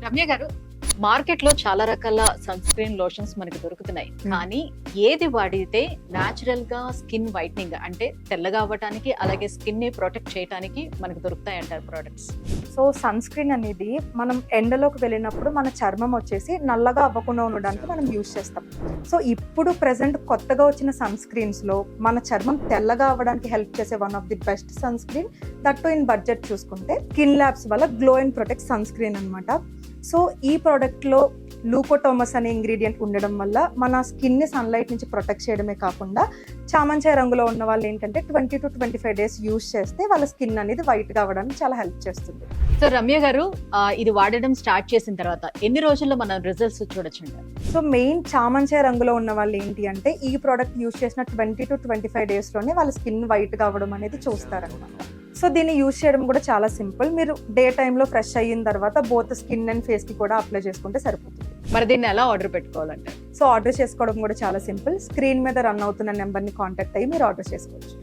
రమ్య గారు, మార్కెట్ లో చాలా రకాల సన్ స్క్రీన్ లోషన్స్ మనకి దొరుకుతున్నాయి. కానీ ఏది వాడితే నాచురల్ గా స్కిన్ వైట్నింగ్ అంటే తెల్లగా అవ్వటానికి, అలాగే స్కిన్ ని ప్రొటెక్ట్ చేయడానికి మనకు దొరుకుతాయి అంటారు ప్రొడక్ట్స్? సో సన్ స్క్రీన్ అనేది మనం ఎండలోకి వెళ్ళినప్పుడు మన చర్మం వచ్చేసి నల్లగా అవ్వకుండా ఉండడానికి మనం యూజ్ చేస్తాం. సో ఇప్పుడు ప్రెసెంట్ కొత్తగా వచ్చిన సన్ స్క్రీన్స్ లో మన చర్మం తెల్లగా అవ్వడానికి హెల్ప్ చేసే one of the best sunscreen, that too in budget చూసుకుంటే స్కిన్ ల్యాబ్స్ వల్ల glow and protect sunscreen అనమాట. సో ఈ ప్రోడక్ట్ లో లూకోటోమస్ అనే ఇంగ్రీడియంట్ ఉండడం వల్ల మన స్కిన్ ని సన్లైట్ నుంచి ప్రొటెక్ట్ చేయడమే కాకుండా చామంచాయ రంగులో ఉన్న వాళ్ళు ఏంటంటే 20 to 25 days యూజ్ చేస్తే వాళ్ళ స్కిన్ అనేది వైట్ గా అవ్వడానికి చాలా హెల్ప్ చేస్తుంది. సో రమ్య గారు, ఇది వాడడం స్టార్ట్ చేసిన తర్వాత ఎన్ని రోజుల్లో మనం రిజల్ట్స్ చూడొచ్చు? సో మెయిన్ చామంచాయ రంగులో ఉన్న వాళ్ళు ఏంటి అంటే ఈ ప్రోడక్ట్ యూజ్ చేసిన 20 to 25 days లోనే వాళ్ళ స్కిన్ వైట్ గా అవ్వడం అనేది చూస్తారనమాట. సో దీన్ని యూజ్ చేయడం కూడా చాలా సింపుల్. మీరు డే టైంలో ఫ్రెష్ అయిన తర్వాత బోత్ స్కిన్ అండ్ ఫేస్ కి కూడా అప్లై చేసుకుంటే సరిపోతుంది. మరి దీన్ని ఎలా ఆర్డర్ పెట్టుకోవాలంటే? సో ఆర్డర్ చేసుకోవడం కూడా చాలా సింపుల్. స్క్రీన్ మీద రన్ అవుతున్న నెంబర్ని కాంటాక్ట్ అయ్యి మీరు ఆర్డర్ చేసుకోవచ్చు.